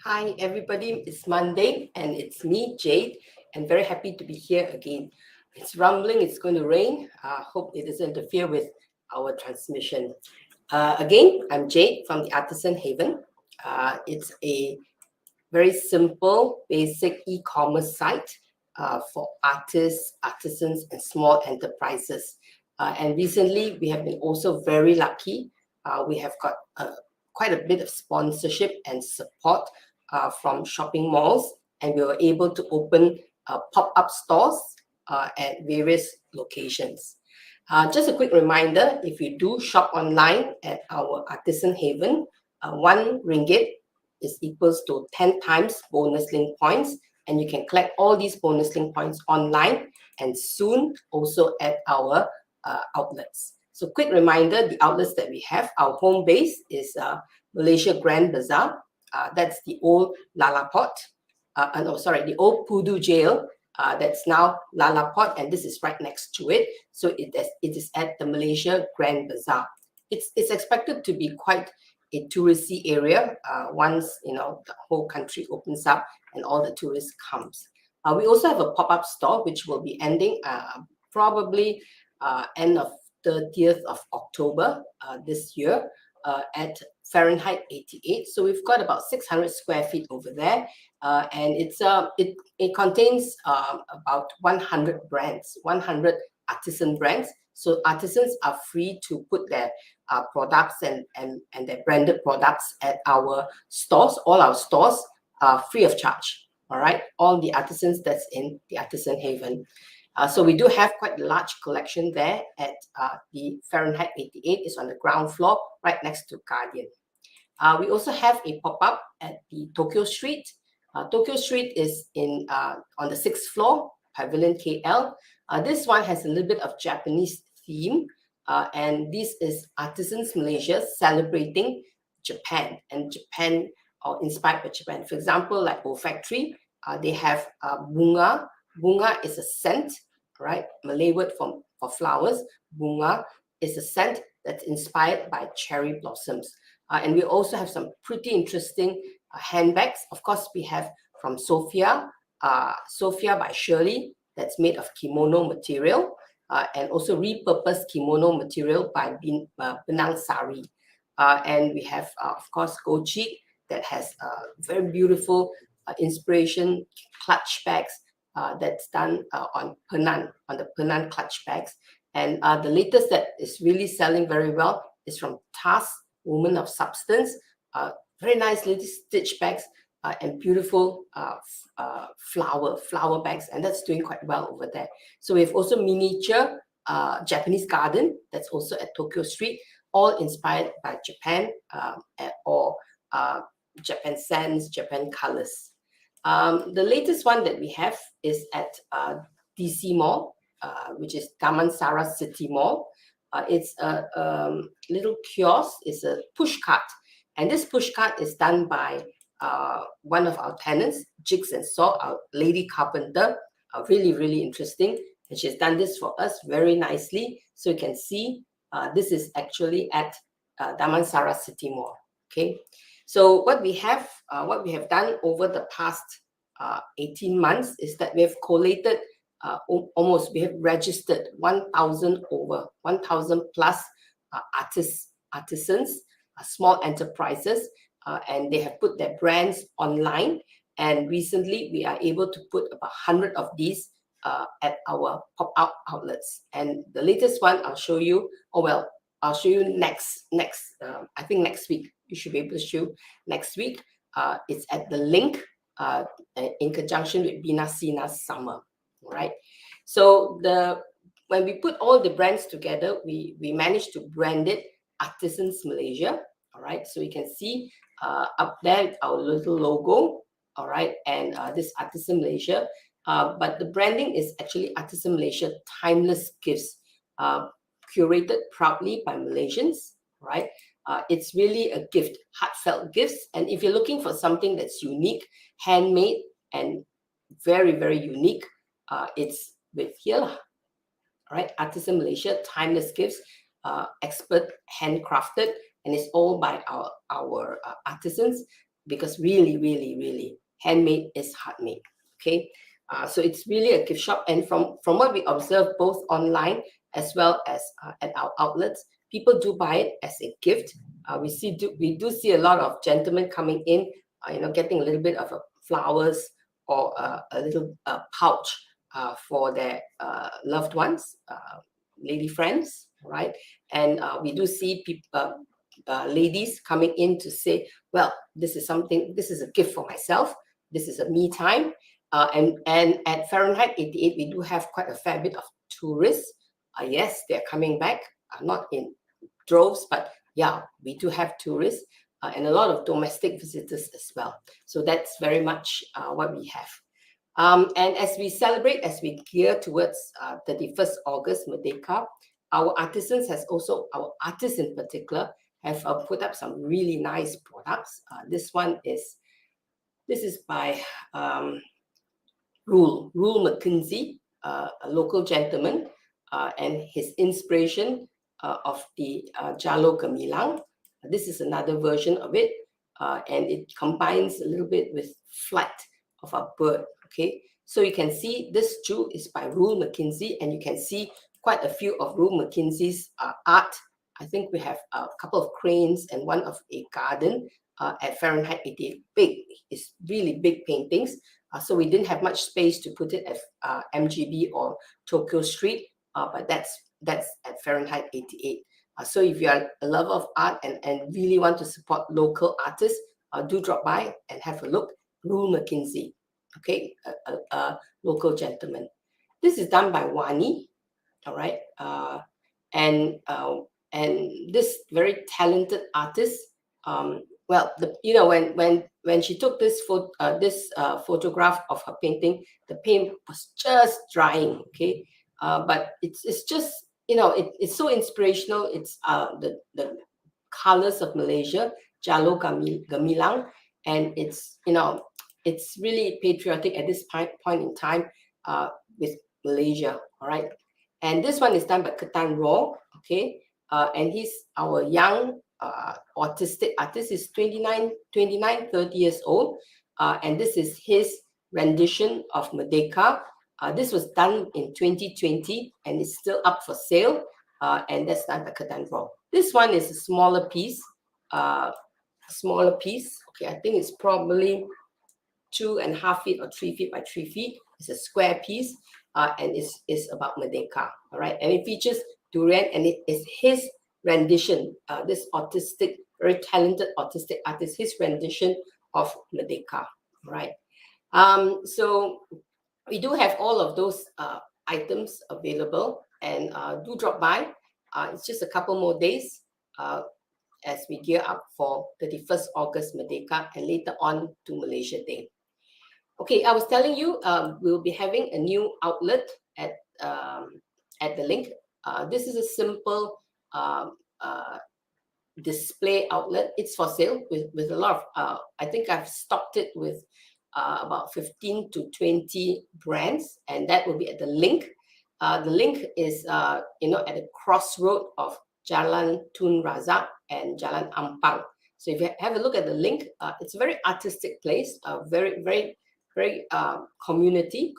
Hi, everybody. It's Monday and it's me, Jade, and very happy to be here again. It's rumbling, it's going to rain. Hope it doesn't interfere with our transmission. Again, I'm Jade from the Artisans Haven. It's a very simple, basic e-commerce site for artists, artisans, and small enterprises. And recently, we have been also very lucky. We have got quite a bit of sponsorship and support from shopping malls, and we were able to open pop-up stores at various locations. Just a quick reminder, if you do shop online at our Artisan Haven, RM1 is equals to 10 times bonus link points, and you can collect all these bonus link points online and soon also at our outlets. So quick reminder, the outlets that we have, our home base is Malaysia Grand Bazaar. That's the old Lalaport. The old Pudu jail. That's now Lalaport, and this is right next to it. So it is at the Malaysia Grand Bazaar. It's expected to be quite a touristy area once the whole country opens up and all the tourists comes. We also have a pop-up store which will be ending probably end of 30th of October this year at Fahrenheit 88. So we've got about 600 square feet over there, and it contains about 100 brands, 100 artisan brands. So artisans are free to put their products and their branded products at our stores. All our stores are free of charge. All right, all the artisans that's in the Artisan Haven. So we do have quite a large collection there at the Fahrenheit 88. It's on the ground floor, right next to Guardian. We also have a pop-up at the Tokyo Street. Tokyo Street is on the 6th floor, Pavilion KL. This one has a little bit of Japanese theme, and this is Artisans Malaysia celebrating Japan, and Japan or inspired by Japan. For example, like olfactory, they have bunga. Bunga is a scent, right? Malay word for flowers. Bunga is a scent that's inspired by cherry blossoms. And we also have some pretty interesting handbags. Of course, we have from Sophia by Shirley, that's made of kimono material, and also repurposed kimono material by Damansara. And we have, of course, Gochi that has very beautiful inspiration clutch bags that's done on the Penang clutch bags. And the latest that is really selling very well is from Tas, Woman of Substance. Very nice little stitch bags and beautiful flower bags, and that's doing quite well over there. So we have also miniature Japanese garden that's also at Tokyo Street, all inspired by Japan or Japan scents, Japan colors. The latest one that we have is at DC Mall, which is Damansara City Mall. It's a little kiosk, it's a push cart. And this push cart is done by one of our tenants, Jigs and Saw, our lady carpenter. Really, really interesting. And she's done this for us very nicely. So you can see this is actually at Damansara City Mall. Okay. So what we have done over the past 18 months is that we have collated we have registered 1,000 plus artisans, small enterprises, and they have put their brands online. And recently, we are able to put about 100 of these at our pop-up outlets. And the latest one I'll show you. I'll show you next. I think next week you should be able to show next week. It's at the Linc in conjunction with Binasina's Summer. Right, so when we put all the brands together, we managed to brand it Artisans Malaysia. All right, so you can see up there our little logo. All right, and this Artisan Malaysia, but the branding is actually Artisan Malaysia Timeless Gifts, curated proudly by Malaysians. Right, it's really a gift, heartfelt gifts, and if you're looking for something that's unique, handmade, and very, very unique, it's with here, all right? Artisan Malaysia, Timeless Gifts, expert handcrafted, and it's all by our artisans. because really, handmade is heartmade. Okay, so it's really a gift shop, and from what we observe both online as well as at our outlets, people do buy it as a gift. We do see a lot of gentlemen coming in, getting a little bit of flowers or a little pouch for their loved ones, lady friends, right? And we do see people, ladies coming in to say, well, this is a gift for myself. This is a me time. And at Fahrenheit 88, we do have quite a fair bit of tourists. Yes, they're coming back, not in droves, but yeah, we do have tourists and a lot of domestic visitors as well. So that's very much what we have. And as we celebrate, as we gear towards 31st August Merdeka, our artisans our artists in particular, have put up some really nice products. This is by Rule McKinsey, a local gentleman, and his inspiration of the Jalo Gemilang. This is another version of it, and it combines a little bit with flight of a bird. Okay, so you can see this jewel is by Rule McKinsey, and you can see quite a few of Rule McKinsey's art. I think we have a couple of cranes and one of a garden at Fahrenheit 88. It's really big paintings. So we didn't have much space to put it at MGB or Tokyo Street, but that's at Fahrenheit 88. So if you are a lover of art and really want to support local artists, do drop by and have a look. Rule McKinsey, okay, a local gentleman. This is done by Wani, all right, and this very talented artist. Well, when she took this photograph of her painting, the paint was just drying. Okay, but it's just it's so inspirational. It's the colors of Malaysia, Jalo Gemilang, and it's really patriotic at this point in time with Malaysia. All right, and this one is done by Ketan Raw. Okay, and he's our young autistic artist. Is 29, 30 years old, and this is his rendition of Merdeka. This was done in 2020 and it's still up for sale, and that's done by Ketan Raw. This one is a smaller piece. Okay, I think it's probably 2.5 feet or 3 feet by 3 feet. It's a square piece, and it's about Merdeka. All right, and it features durian, and it is his rendition. This very talented autistic artist, his rendition of Merdeka. Right. So we do have all of those items available, and do drop by. It's just a couple more days as we gear up for 31st August Merdeka and later on to Malaysia Day. Okay, I was telling you we'll be having a new outlet at the Linc. This is a simple display outlet. It's for sale with a lot of, I think I've stocked it with about 15 to 20 brands, and that will be at the Linc. The Linc is, at the crossroad of Jalan Tun Razak and Jalan Ampang. So if you have a look at the Linc, it's a very artistic place, very, very, very community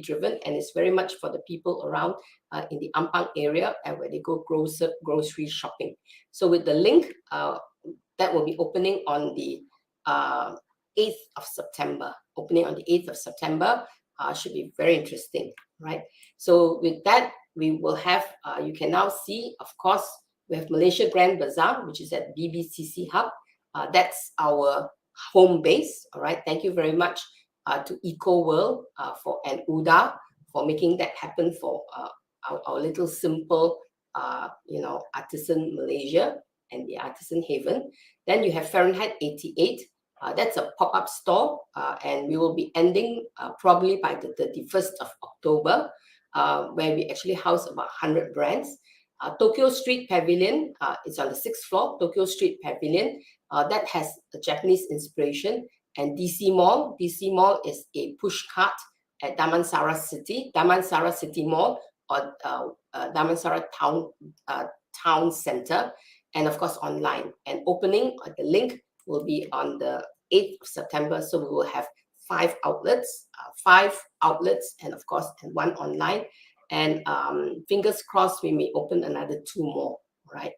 driven, and it's very much for the people around in the Ampang area and where they go grocery shopping. So with the Linc, that will be opening on the 8th of September. Opening on the 8th of September should be very interesting, right? So with that, we will have, you can now see, of course, we have Malaysia Grand Bazaar, which is at BBCC Hub. That's our home base, all right? Thank you very much to Eco World and UDA for making that happen for our little simple, Artisan Malaysia and the Artisans Haven. Then you have Fahrenheit 88. That's a pop-up store, and we will be ending probably by the 31st of October, where we actually house about 100 brands. Tokyo Street Pavilion, it's on the 6th floor, Tokyo Street Pavilion, that has a Japanese inspiration. And DC Mall is a push cart at Damansara City Mall, or Damansara Town Center, and of course online. And opening at the Linc will be on the 8th of September. So we will have 5 outlets, and of course, and 1 online. And fingers crossed, we may open another 2 more, right?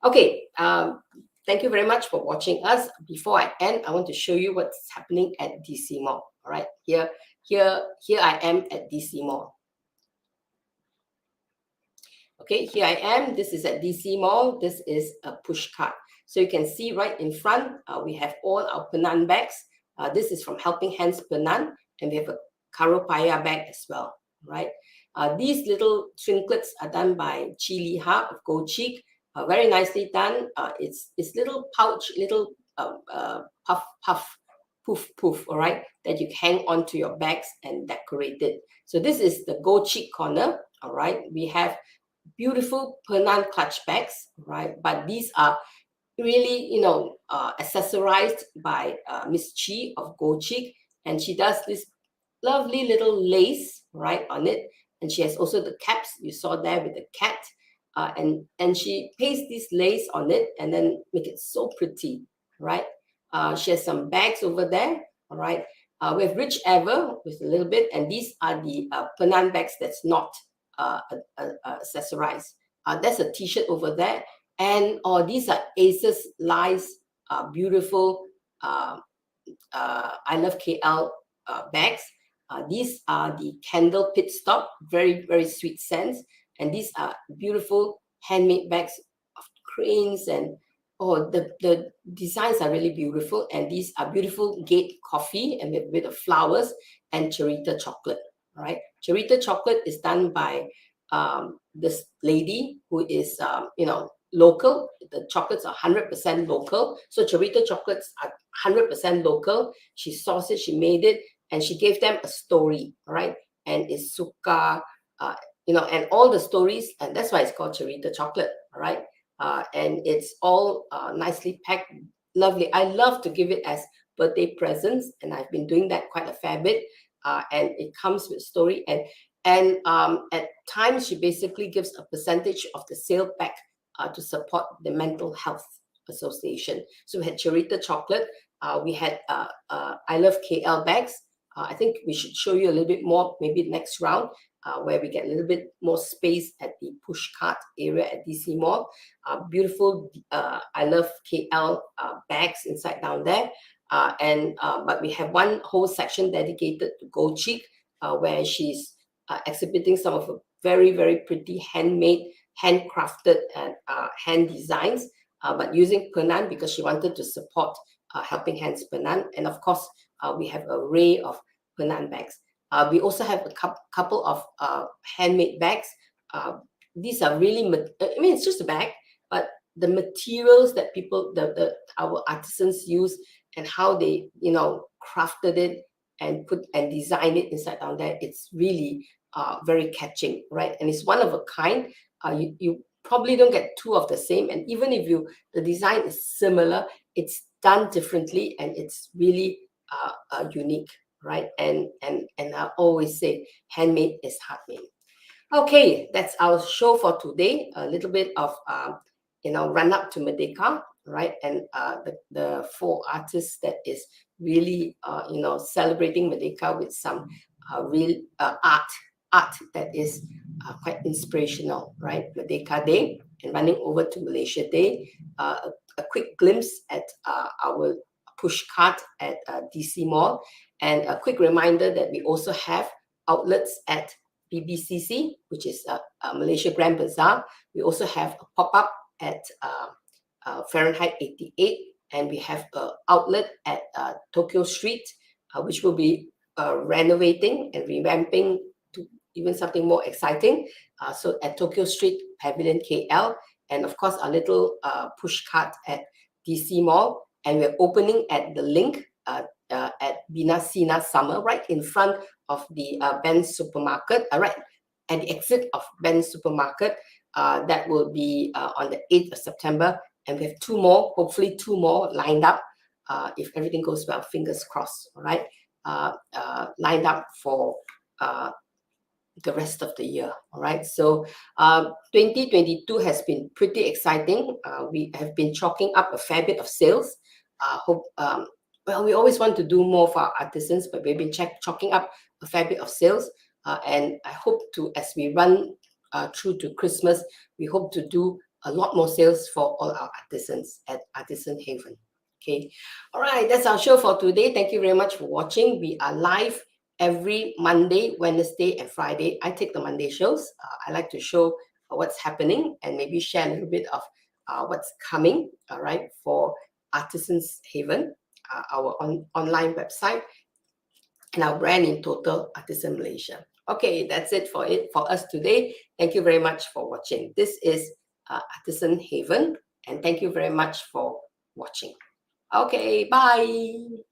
Okay, thank you very much for watching us. Before I end, I want to show you what's happening at DC Mall, all right? Here I am at DC Mall. Okay, here I am. This is at DC Mall. This is a push cart. So you can see right in front, we have all our Penang bags. This is from Helping Hands Penang, and we have a Karopaya bag as well, right? These little trinklets are done by Chi Liha of Gold Cheek. Very nicely done. It's little pouch, little poof, all right, that you hang onto your bags and decorate it. So this is the Gold Cheek corner, all right. We have beautiful Penang clutch bags, right? But these are really, accessorized by Miss Chi of Gold Cheek, and she does this lovely little lace right on it, and she has also the caps you saw there with the cat, and she pastes this lace on it and then make it so pretty, right? She has some bags over there, all right. We have Rich Ever with a little bit, and these are the Penang bags that's not accessorized. There's a t-shirt over there, and these are Aces Lies beautiful I Love KL bags. These are the Candle Pit Stop, very, very sweet scents, and these are beautiful handmade bags of cranes, and the designs are really beautiful, and these are beautiful Gate coffee and with a bit of flowers and Cherita chocolate. All right, Cherita chocolate is done by this lady who is local. The chocolates are 100% local, so Cherita chocolates are 100% local. She sourced it, she made it, and she gave them a story, right? And it's suka, and all the stories, and that's why it's called Cherita chocolate, all right? And it's all nicely packed, lovely. I love to give it as birthday presents, and I've been doing that quite a fair bit. And it comes with story, and at times she basically gives a percentage of the sale back to support the Mental Health Association. So we had Cherita chocolate, we had I Love KL bags. I think we should show you a little bit more, maybe next round, where we get a little bit more space at the push cart area at DC Mall. Beautiful I Love KL bags inside down there. But we have one whole section dedicated to Gold Cheek, where she's exhibiting some of her very, very pretty handmade, handcrafted and hand designs, but using Penang because she wanted to support Helping Hands Penang. And of course, we have an array of Penang bags. We also have a couple of handmade bags. These are really, it's just a bag, but the materials that our artisans use and how they, crafted it and designed it inside down there, it's really very catching, right? And it's one of a kind. You probably don't get 2 of the same, and even if the design is similar, it's done differently, and it's really unique, right? And I always say handmade is handmade. Okay, that's our show for today. A little bit of run up to Merdeka, right? And the 4 artists that is really celebrating Merdeka with some real art that is quite inspirational, right? Merdeka Day and running over to Malaysia Day. A quick glimpse at our push cart at DC Mall, and a quick reminder that we also have outlets at BBCC, which is Malaysia Grand Bazaar. We also have a pop-up at Fahrenheit 88, and we have an outlet at Tokyo Street, which will be renovating and revamping to even something more exciting. So at Tokyo Street Pavilion KL, and of course our little push cart at DC Mall, and we're opening at the Linc at Bina Sina Summer, right in front of the Ben's Supermarket, right at the exit of Ben's Supermarket. That will be on the 8th of September, and we have 2 more, hopefully 2 more lined up, if everything goes well, fingers crossed, all right, lined up for the rest of the year. All right, so 2022 has been pretty exciting. We have been chalking up a fair bit of sales. Well, we always want to do more for our artisans, but we've been chalking up a fair bit of sales. And I hope to, as we run through to Christmas, we hope to do a lot more sales for all our artisans at Artisans Haven. Okay. All right. That's our show for today. Thank you very much for watching. We are live every Monday, Wednesday, and Friday. I take the Monday shows. I like to show what's happening and maybe share a little bit of what's coming, all right, for Artisans Haven, our online website, and our brand in total, Artisan Malaysia. Okay, that's it for us today. Thank you very much for watching. This is Artisan Haven, and thank you very much for watching. Okay, bye.